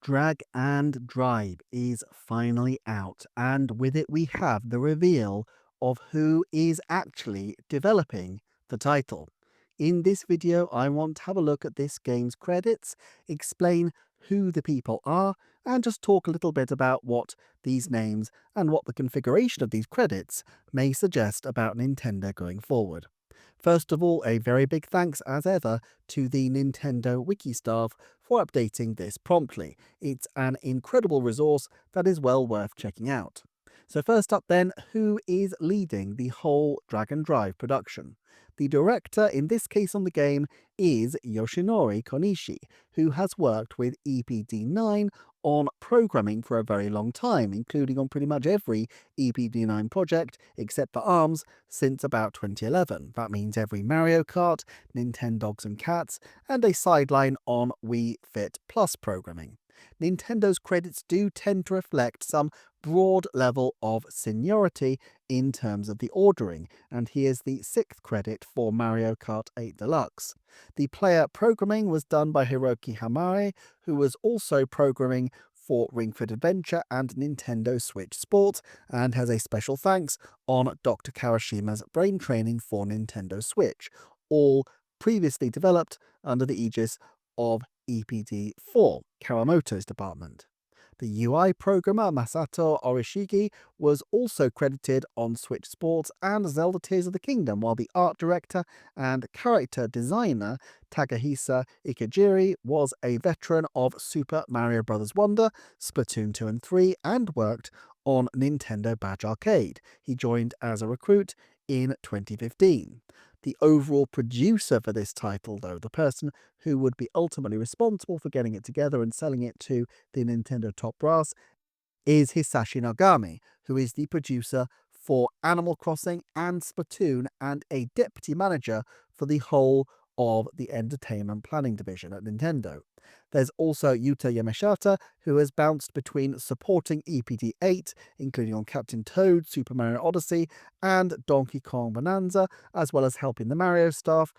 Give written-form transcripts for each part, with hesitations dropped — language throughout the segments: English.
Drag and Drive is finally out, and with it, we have the reveal of who is actually developing the title. In this video, I want to have a look at this game's credits, explain who the people are, and just talk a little bit about what these names and what the configuration of these credits may suggest about Nintendo going forward. First of all, a very big thanks, as ever, to the Nintendo Wiki staff for updating this promptly. It's an incredible resource that is well worth checking out. So first up then, who is leading the whole Drag and Drive production? The director, in this case on the game, is Yoshinori Konishi, who has worked with EPD9 on programming for a very long time, including on pretty much every EPD9 project, except for ARMS, since about 2011. That means every Mario Kart, Nintendogs and Cats, and a sideline on Wii Fit Plus programming. Nintendo's credits do tend to reflect some broad level of seniority in terms of the ordering, and here's the 6th credit for Mario Kart 8 Deluxe. The player programming was done by Hiroki Hamare, who was also programming for Ring Fit Adventure and Nintendo Switch Sport, and has a special thanks on Dr. Kawashima's brain training for Nintendo Switch, all previously developed under the aegis of EPD4, Kawamoto's department. The UI programmer Masato Orishigi was also credited on Switch Sports and Zelda Tears of the Kingdom, while the art director and character designer Takahisa Ikejiri was a veteran of Super Mario Bros. Wonder, Splatoon 2 and 3, and worked on Nintendo Badge Arcade. He joined as a recruit in 2015. The overall producer for this title, though, the person who would be ultimately responsible for getting it together and selling it to the Nintendo top brass, is Hisashi Nagami, who is the producer for Animal Crossing and Splatoon and a deputy manager for the whole of the entertainment planning division at Nintendo. There's also Yuta Yamashita, who has bounced between supporting EPD8, including on Captain Toad, Super Mario Odyssey, and Donkey Kong Bonanza, as well as helping the Mario staff.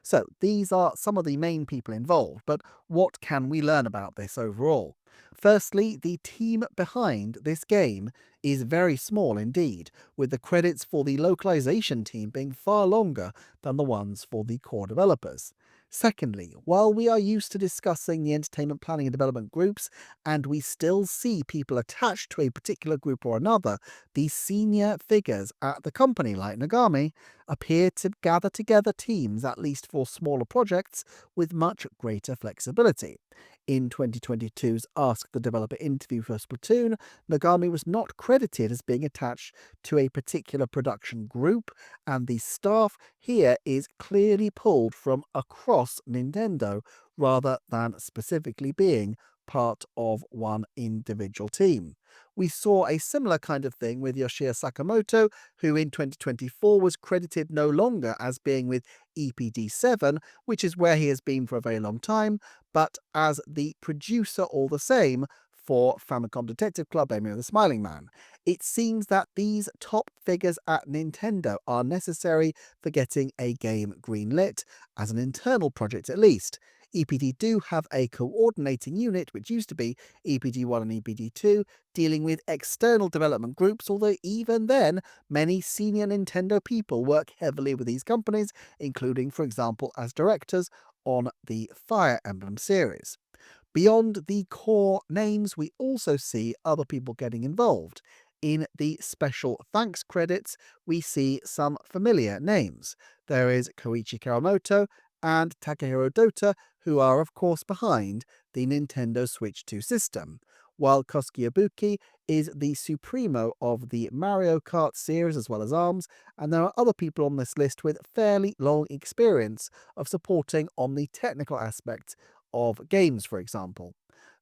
So these are some of the main people involved, but what can we learn about this overall? Firstly, the team behind this game is very small indeed, with the credits for the localization team being far longer than the ones for the core developers. Secondly, while we are used to discussing the entertainment planning and development groups, and we still see people attached to a particular group or another, the senior figures at the company, like Nagami, appear to gather together teams, at least for smaller projects, with much greater flexibility. In 2022's Ask the Developer interview for Splatoon, Nagami was not credited as being attached to a particular production group, and the staff here is clearly pulled from across Nintendo rather than specifically being part of one individual team. We saw a similar kind of thing with Yoshia Sakamoto, who in 2024 was credited no longer as being with EPD7, which is where he has been for a very long time, but as the producer all the same for Famicom Detective Club, Amy the Smiling Man. It seems that these top figures at Nintendo are necessary for getting a game greenlit, as an internal project at least. EPD do have a coordinating unit, which used to be EPD1 and EPD2, dealing with external development groups, although even then, many senior Nintendo people work heavily with these companies, including, for example, as directors on the Fire Emblem series. Beyond the core names, we also see other people getting involved. In the special thanks credits, we see some familiar names. There is Koichi Kawamoto and Takehiro Dota, who are of course behind the Nintendo Switch 2 system, while Kosuke Ibuki is the supremo of the Mario Kart series as well as ARMS, and there are other people on this list with fairly long experience of supporting on the technical aspects of games, for example.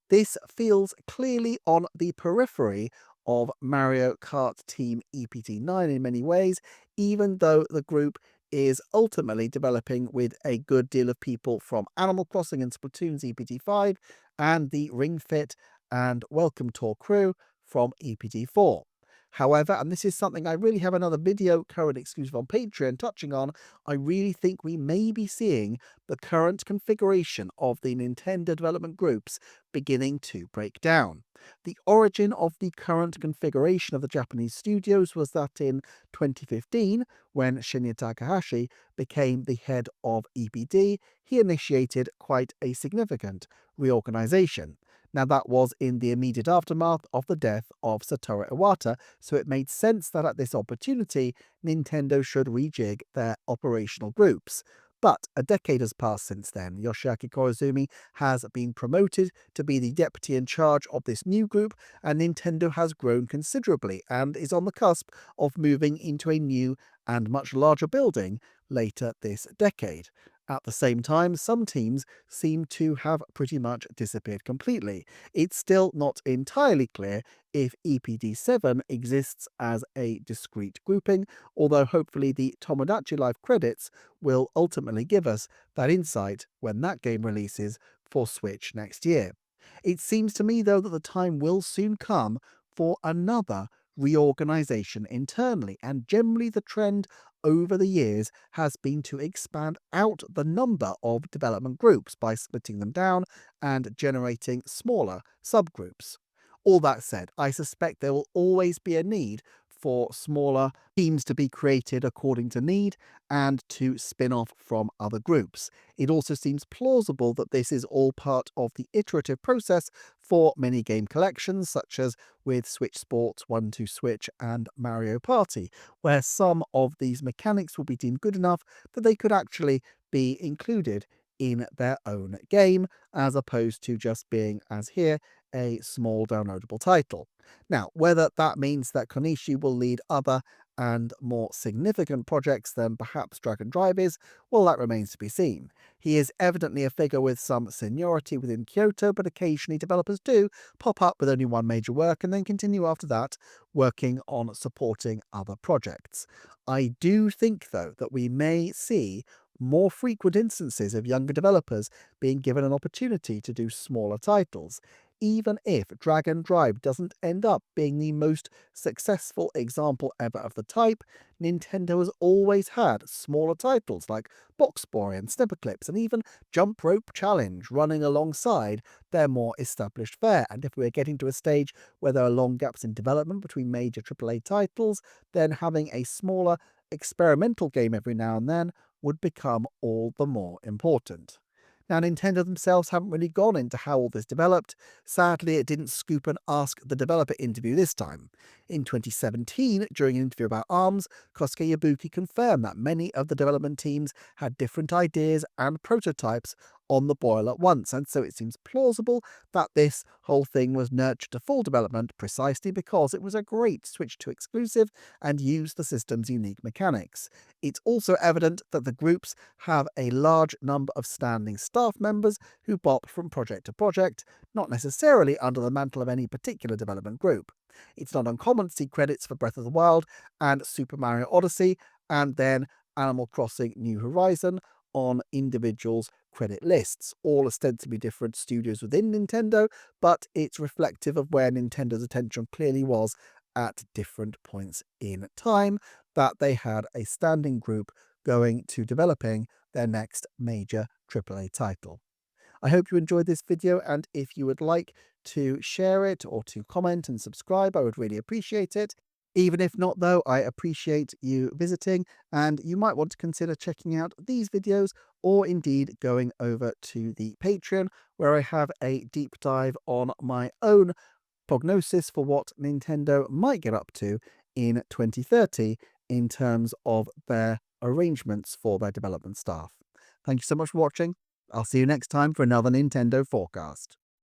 This feels clearly on the periphery of Mario Kart Team EPT9 in many ways, even though the group is ultimately developing with a good deal of people from Animal Crossing and Splatoon's EPT5 and the Ring Fit and Welcome Tour crew from EPT4. However, and this is something I really have another video current exclusive on Patreon touching on, I really think we may be seeing the current configuration of the Nintendo development groups beginning to break down. The origin of the current configuration of the Japanese studios was that in 2015, when Shinya Takahashi became the head of EPD, he initiated quite a significant reorganization. Now, that was in the immediate aftermath of the death of Satoru Iwata, so it made sense that at this opportunity, Nintendo should rejig their operational groups. But a decade has passed since then. Yoshiaki Koizumi has been promoted to be the deputy in charge of this new group, and Nintendo has grown considerably and is on the cusp of moving into a new and much larger building later this decade. At the same time, some teams seem to have pretty much disappeared completely. It's still not entirely clear if EPD7 exists as a discrete grouping, although hopefully the Tomodachi Life credits will ultimately give us that insight when that game releases for Switch next year. It seems to me, though, that the time will soon come for another reorganization internally, and generally the trend over the years has been to expand out the number of development groups by splitting them down and generating smaller subgroups. All that said, I suspect there will always be a need for smaller teams to be created according to need and to spin off from other groups. It also seems plausible that this is all part of the iterative process for many game collections, such as with Switch Sports, 1-2-Switch, and Mario Party, where some of these mechanics will be deemed good enough that they could actually be included in their own game, as opposed to just being, as here, a small downloadable title. Now, whether that means that Konishi will lead other and more significant projects than perhaps Dragon Drive is, well, that remains to be seen. He is evidently a figure with some seniority within Kyoto, but occasionally developers do pop up with only one major work and then continue after that working on supporting other projects. I do think, though, that we may see more frequent instances of younger developers being given an opportunity to do smaller titles. Even if Dragon Drive doesn't end up being the most successful example ever of the type, Nintendo has always had smaller titles like Box Boy and Snipperclips and even Jump Rope Challenge running alongside their more established fare. And if we're getting to a stage where there are long gaps in development between major AAA titles, then having a smaller experimental game every now and then would become all the more important. Now, Nintendo themselves haven't really gone into how all this developed. Sadly, it didn't scoop and ask the developer interview this time. In 2017, during an interview about ARMS, Kosuke Ibuki confirmed that many of the development teams had different ideas and prototypes on the boil at once, and so it seems plausible that this whole thing was nurtured to full development precisely because it was a great Switch 2 exclusive and used the system's unique mechanics. It's also evident that the groups have a large number of standing staff members who bop from project to project, not necessarily under the mantle of any particular development group. It's not uncommon to see credits for Breath of the Wild and Super Mario Odyssey, and then Animal Crossing New Horizon on individuals' credit lists, all ostensibly different studios within Nintendo, but it's reflective of where Nintendo's attention clearly was at different points in time, that they had a standing group going to developing their next major AAA title. I hope you enjoyed this video, and if you would like to share it or to comment and subscribe, I would really appreciate it. Even if not, though, I appreciate you visiting, and you might want to consider checking out these videos or indeed going over to the Patreon, where I have a deep dive on my own prognosis for what Nintendo might get up to in 2030 in terms of their arrangements for their development staff. Thank you so much for watching. I'll see you next time for another Nintendo Forecast.